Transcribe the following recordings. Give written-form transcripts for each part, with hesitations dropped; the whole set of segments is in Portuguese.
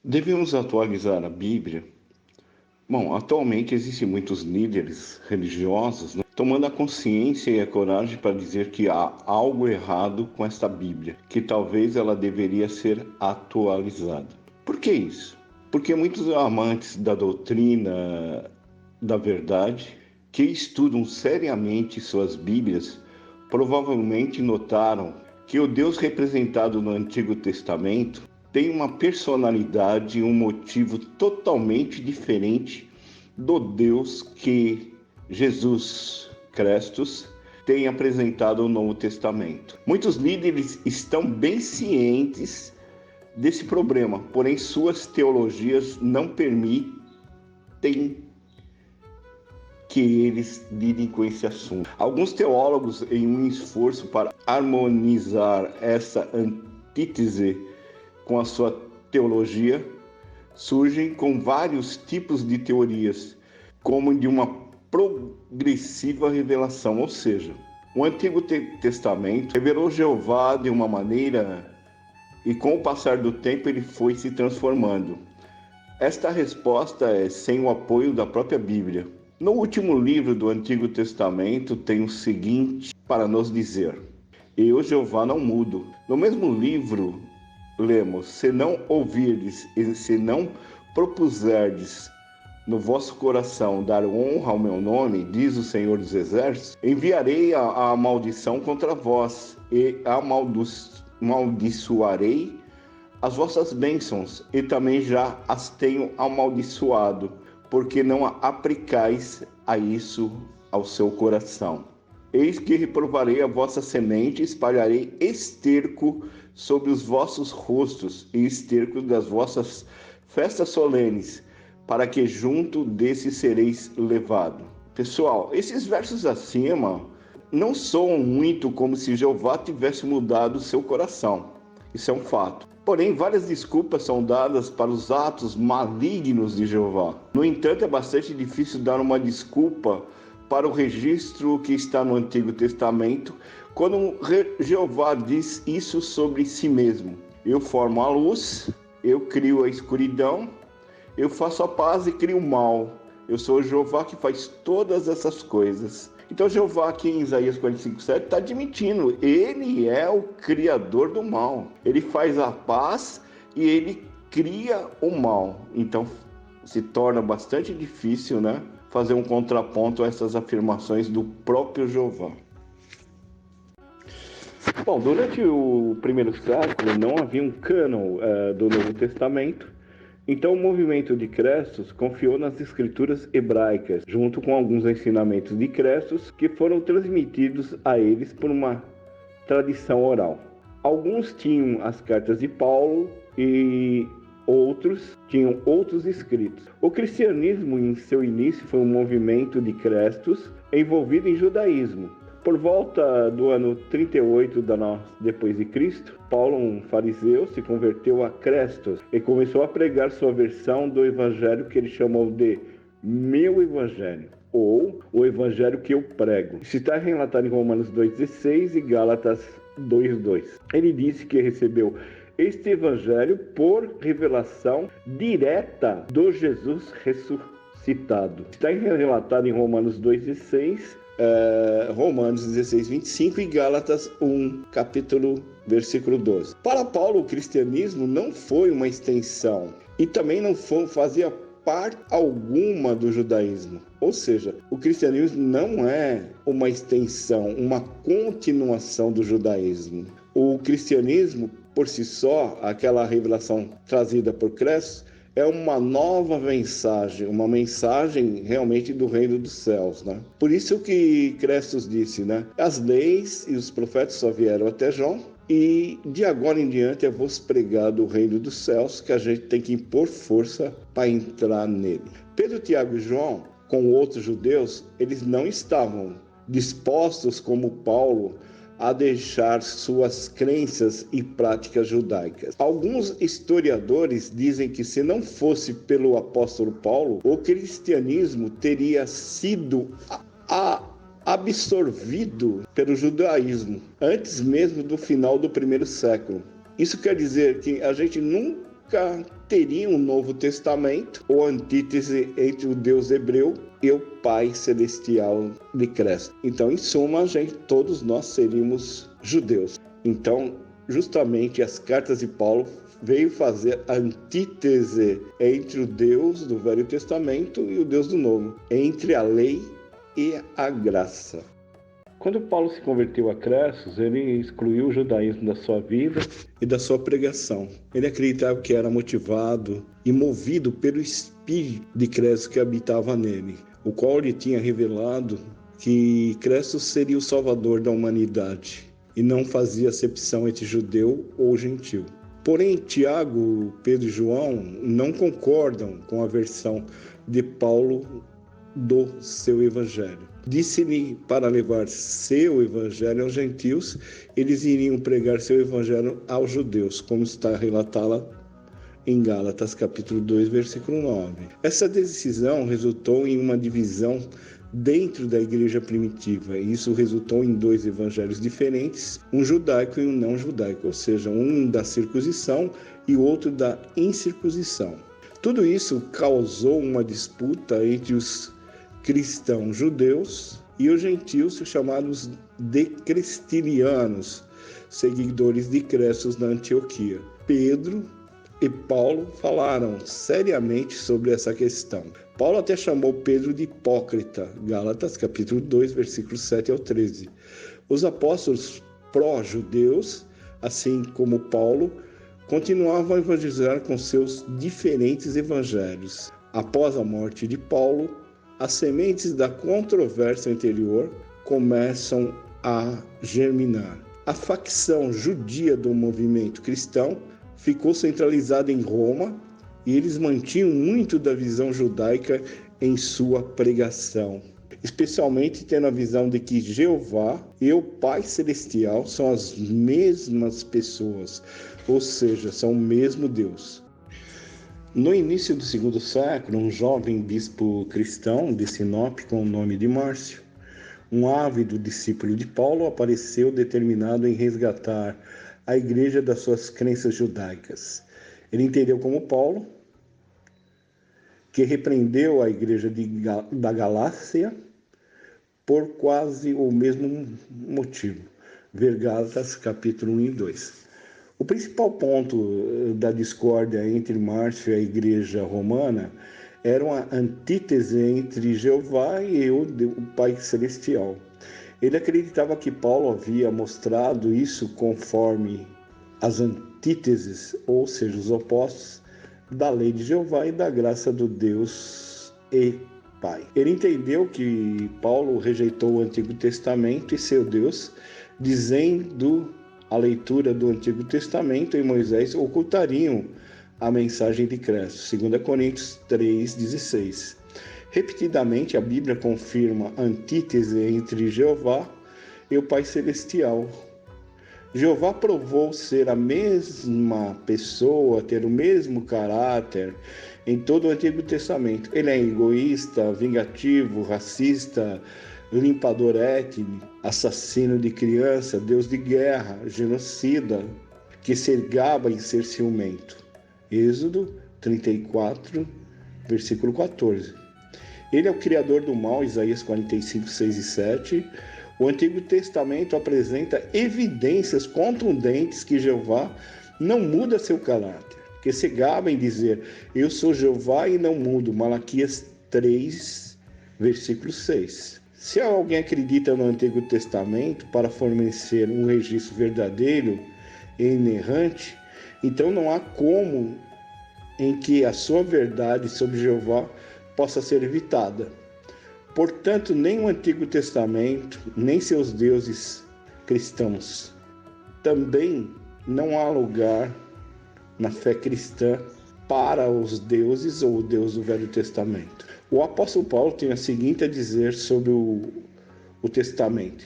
Devemos atualizar a Bíblia? Bom, atualmente existem muitos líderes religiosos, né, tomando a consciência e a coragem para dizer que há algo errado com esta Bíblia, que talvez ela deveria ser atualizada. Por que isso? Porque muitos amantes da doutrina da verdade, que estudam seriamente suas Bíblias, provavelmente notaram que o Deus representado no Antigo Testamento tem uma personalidade e um motivo totalmente diferente do Deus que Jesus Cristos tem apresentado no Novo Testamento. Muitos líderes estão bem cientes desse problema, porém suas teologias não permitem que eles lidem com esse assunto. Alguns teólogos, em um esforço para harmonizar essa antítese com a sua teologia, surgem com vários tipos de teorias, como de uma progressiva revelação, ou seja, o Antigo Testamento revelou Jeová de uma maneira e com o passar do tempo ele foi se transformando. Esta resposta é sem o apoio da própria Bíblia. No último livro do Antigo Testamento tem o seguinte para nos dizer: Eu, Jeová, não mudo. No mesmo livro lemos: Se não ouvirdes e se não propuserdes no vosso coração dar honra ao meu nome, diz o Senhor dos Exércitos, enviarei a maldição contra vós e amaldiçoarei as vossas bênçãos, e também já as tenho amaldiçoado, porque não aplicais a isso ao seu coração. Eis que reprovarei a vossa semente, espalharei esterco sobre os vossos rostos e esterco das vossas festas solenes, para que junto desses sereis levado. Pessoal, esses versos acima não soam muito como se Jeová tivesse mudado seu coração. Isso é um fato. Porém, várias desculpas são dadas para os atos malignos de Jeová. No entanto, é bastante difícil dar uma desculpa para o registro que está no Antigo Testamento, quando Jeová diz isso sobre si mesmo: Eu formo a luz, eu crio a escuridão, eu faço a paz e crio o mal. Eu sou Jeová que faz todas essas coisas. Então Jeová aqui em Isaías 45:7 está admitindo, ele é o criador do mal. Ele faz a paz e ele cria o mal. Então se torna bastante difícil, né, fazer um contraponto a essas afirmações do próprio Jeová. Bom, durante o primeiro século não havia um cânon do Novo Testamento. Então o movimento de Crestos confiou nas escrituras hebraicas, junto com alguns ensinamentos de Crestos que foram transmitidos a eles por uma tradição oral. Alguns tinham as cartas de Paulo e outros tinham outros escritos. O cristianismo em seu início foi um movimento de Crestos envolvido em judaísmo. Por volta do ano 38 depois de Cristo, Paulo, um fariseu, se converteu a Crestos e começou a pregar sua versão do evangelho que ele chamou de meu evangelho, ou o evangelho que eu prego. Isso está relatado em Romanos 2,16 e Gálatas 2,2. Ele disse que recebeu este evangelho por revelação direta do Jesus ressuscitado. Está relatado em Romanos 2,16, Romanos 16:25 e Gálatas 1, versículo 12. Para Paulo, o cristianismo não foi uma extensão e também não fazia parte alguma do judaísmo. Ou seja, o cristianismo não é uma extensão, uma continuação do judaísmo. O cristianismo, por si só, aquela revelação trazida por Cristo, é uma nova mensagem, uma mensagem realmente do reino dos céus, né? Por isso que Crestos disse, né? As leis e os profetas só vieram até João, e de agora em diante é vos pregado o reino dos céus, que a gente tem que impor força para entrar nele. Pedro, Tiago e João, com outros judeus, eles não estavam dispostos, como Paulo, a deixar suas crenças e práticas judaicas. Alguns historiadores dizem que se não fosse pelo apóstolo Paulo, o cristianismo teria sido absorvido pelo judaísmo, antes mesmo do final do primeiro século. Isso quer dizer que a gente nunca teria um Novo Testamento, ou antítese entre o Deus hebreu e o Pai Celestial de Cristo. Então, em suma, todos nós seríamos judeus. Então, justamente as cartas de Paulo veio fazer a antítese entre o Deus do Velho Testamento e o Deus do Novo, entre a lei e a graça. Quando Paulo se converteu a Cristo, ele excluiu o judaísmo da sua vida e da sua pregação. Ele acreditava que era motivado e movido pelo Espírito de Cristo que habitava nele, o qual lhe tinha revelado que Cristo seria o Salvador da humanidade e não fazia acepção entre judeu ou gentil. Porém, Tiago, Pedro e João não concordam com a versão de Paulo do seu evangelho. Disse-lhe para levar seu evangelho aos gentios, eles iriam pregar seu evangelho aos judeus, como está relatado em Gálatas capítulo 2, versículo 9. Essa decisão resultou em uma divisão dentro da igreja primitiva. Isso resultou em dois evangelhos diferentes, um judaico e um não judaico, ou seja, um da circuncisão e o outro da incircuncisão. Tudo isso causou uma disputa entre os cristãos judeus e os gentios, chamados de cristilianos, seguidores de Cristo na Antioquia. Pedro e Paulo falaram seriamente sobre essa questão. Paulo até chamou Pedro de hipócrita, Gálatas capítulo 2, versículos 7 ao 13. Os apóstolos pró-judeus, assim como Paulo, continuavam a evangelizar com seus diferentes evangelhos. Após a morte de Paulo, as sementes da controvérsia anterior começam a germinar. A facção judia do movimento cristão ficou centralizada em Roma e eles mantinham muito da visão judaica em sua pregação, especialmente tendo a visão de que Jeová e o Pai Celestial são as mesmas pessoas, ou seja, são o mesmo Deus. No início do segundo século, um jovem bispo cristão de Sinop com o nome de Márcio, um ávido discípulo de Paulo, apareceu determinado em resgatar a igreja das suas crenças judaicas. Ele entendeu como Paulo, que repreendeu a igreja da Galácia por quase o mesmo motivo. Ver Gálatas capítulo 1 e 2. O principal ponto da discórdia entre Márcio e a igreja romana era uma antítese entre Jeová e o Pai Celestial. Ele acreditava que Paulo havia mostrado isso conforme as antíteses, ou seja, os opostos, da lei de Jeová e da graça do Deus e Pai. Ele entendeu que Paulo rejeitou o Antigo Testamento e seu Deus, dizendo a leitura do Antigo Testamento e Moisés ocultariam a mensagem de Cristo, 2 Coríntios 3,16. Repetidamente, a Bíblia confirma a antítese entre Jeová e o Pai Celestial. Jeová provou ser a mesma pessoa, ter o mesmo caráter em todo o Antigo Testamento. Ele é egoísta, vingativo, racista, limpador étnico, assassino de criança, deus de guerra, genocida, que se gaba em ser ciumento. Êxodo 34, versículo 14. Ele é o criador do mal, Isaías 45, 6 e 7. O Antigo Testamento apresenta evidências contundentes que Jeová não muda seu caráter, que se gaba em dizer, eu sou Jeová e não mudo, Malaquias 3, versículo 6. Se alguém acredita no Antigo Testamento para fornecer um registro verdadeiro e inerrante, então não há como em que a sua verdade sobre Jeová possa ser evitada. Portanto, nem o Antigo Testamento, nem seus deuses cristãos. Também não há lugar na fé cristã para os deuses ou o Deus do Velho Testamento. O apóstolo Paulo tem o seguinte a dizer sobre o Testamento.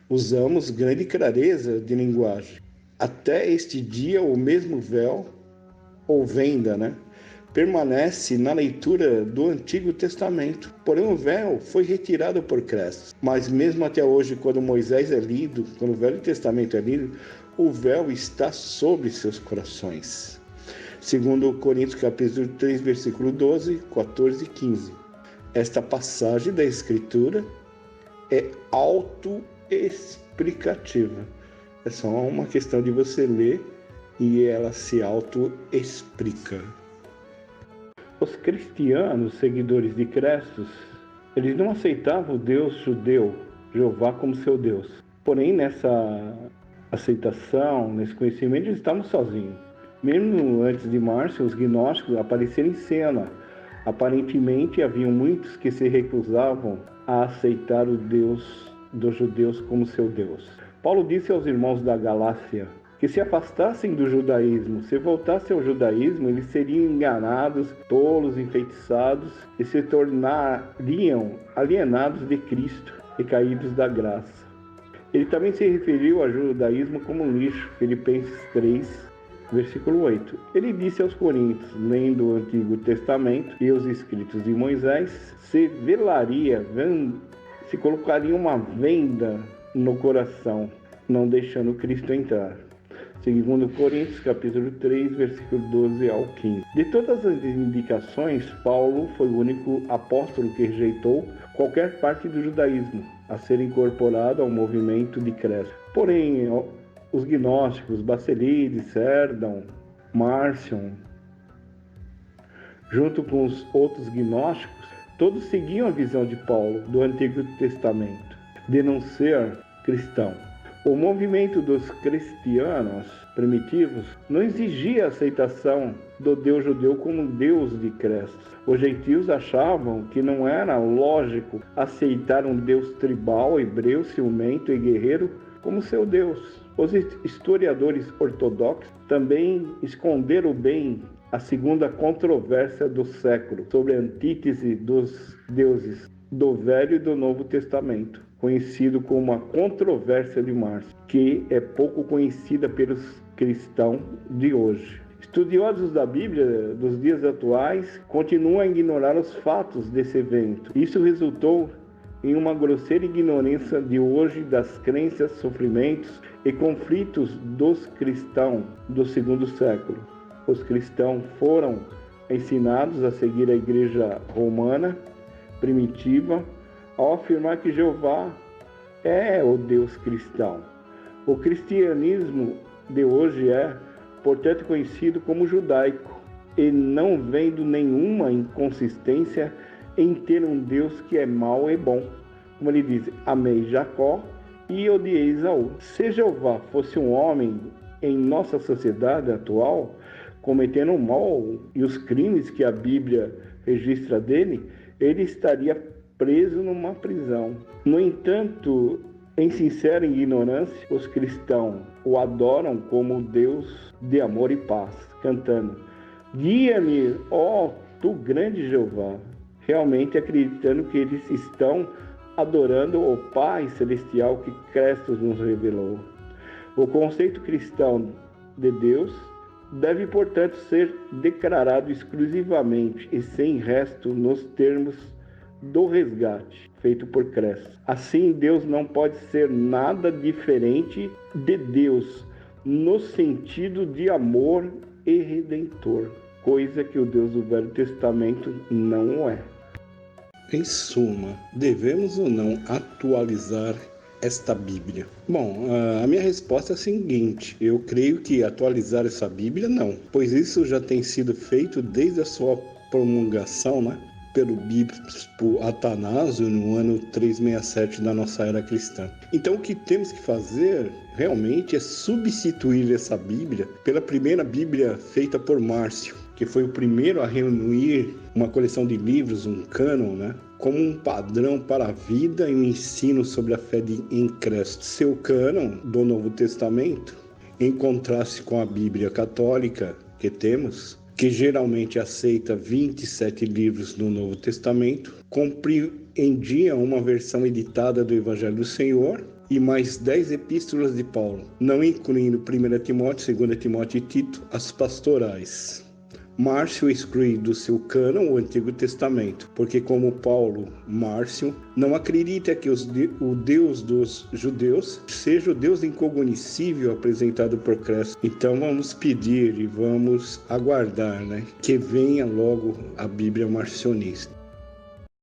Usamos grande clareza de linguagem. Até este dia, o mesmo véu, ou venda, permanece na leitura do Antigo Testamento. Porém, o véu foi retirado por Cristo. Mas mesmo até hoje, quando Moisés é lido, quando o Velho Testamento é lido, o véu está sobre seus corações. Segundo Coríntios capítulo 3, versículo 12, 14 e 15. Esta passagem da Escritura é autoexplicativa. É só uma questão de você ler e ela se autoexplica. Os cristianos, seguidores de Cristo, eles não aceitavam o Deus judeu, Jeová, como seu Deus. Porém, nessa aceitação, nesse conhecimento, eles estavam sozinhos. Mesmo antes de Márcio, os gnósticos apareceram em cena. Aparentemente, haviam muitos que se recusavam a aceitar o Deus dos judeus como seu Deus. Paulo disse aos irmãos da Galácia que se afastassem do judaísmo, se voltassem ao judaísmo, eles seriam enganados, tolos, enfeitiçados e se tornariam alienados de Cristo e caídos da graça. Ele também se referiu ao judaísmo como lixo, Filipenses 3, versículo 8. Ele disse aos coríntios, lendo o Antigo Testamento e os escritos de Moisés, se colocaria uma venda no coração, não deixando Cristo entrar. Segundo Coríntios, capítulo 3, versículo 12 ao 15. De todas as indicações, Paulo foi o único apóstolo que rejeitou qualquer parte do judaísmo a ser incorporado ao movimento de Cristo. Porém, os gnósticos, Basilides, Serdão, Márcion, junto com os outros gnósticos, todos seguiam a visão de Paulo do Antigo Testamento, de não ser cristão. O movimento dos cristianos primitivos não exigia a aceitação do Deus judeu como Deus de Cristo. Os gentios achavam que não era lógico aceitar um Deus tribal, hebreu, ciumento e guerreiro como seu Deus. Os historiadores ortodoxos também esconderam bem a segunda controvérsia do século sobre a antítese dos deuses do Velho e do Novo Testamento, conhecido como a controvérsia de Márcio, que é pouco conhecida pelos cristãos de hoje. Estudiosos da Bíblia dos dias atuais continuam a ignorar os fatos desse evento. Isso resultou em uma grosseira ignorância de hoje das crenças, sofrimentos e conflitos dos cristãos do segundo século. Os cristãos foram ensinados a seguir a igreja romana primitiva ao afirmar que Jeová é o Deus cristão. O cristianismo de hoje é, portanto, conhecido como judaico e não vendo nenhuma inconsistência em ter um Deus que é mau e bom. Como ele diz, amei Jacó e odiei Esaú. Se Jeová fosse um homem em nossa sociedade atual, cometendo o mal e os crimes que a Bíblia registra dele, ele estaria preso numa prisão. No entanto, em sincera ignorância, os cristãos o adoram como Deus de amor e paz, cantando: guia-me, ó tu grande Jeová, realmente acreditando que eles estão adorando o Pai Celestial que Cristo nos revelou. O conceito cristão de Deus deve, portanto, ser declarado exclusivamente e sem resto nos termos do resgate feito por Cristo. Assim, Deus não pode ser nada diferente de Deus no sentido de amor e redentor, coisa que o Deus do Velho Testamento não é. Em suma, devemos ou não atualizar esta Bíblia? Bom, a minha resposta é a seguinte: eu creio que atualizar essa Bíblia não, pois isso já tem sido feito desde a sua promulgação, né, pelo bispo Atanásio no ano 367 da nossa era cristã. Então o que temos que fazer realmente é substituir essa Bíblia pela primeira Bíblia feita por Márcio, que foi o primeiro a reunir uma coleção de livros, um cânon, né, como um padrão para a vida e um ensino sobre a fé em Cristo. Seu cânon do Novo Testamento, em contraste com a Bíblia católica que temos, que geralmente aceita 27 livros do Novo Testamento, compreendia uma versão editada do Evangelho do Senhor e mais 10 epístolas de Paulo, não incluindo 1 Timóteo, 2 Timóteo e Tito, as pastorais. Márcio exclui do seu cânon o Antigo Testamento, porque como Paulo, Márcio não acredita que o Deus dos judeus seja o Deus incognoscível apresentado por Cristo. Então vamos pedir e vamos aguardar, né, que venha logo a Bíblia marcionista.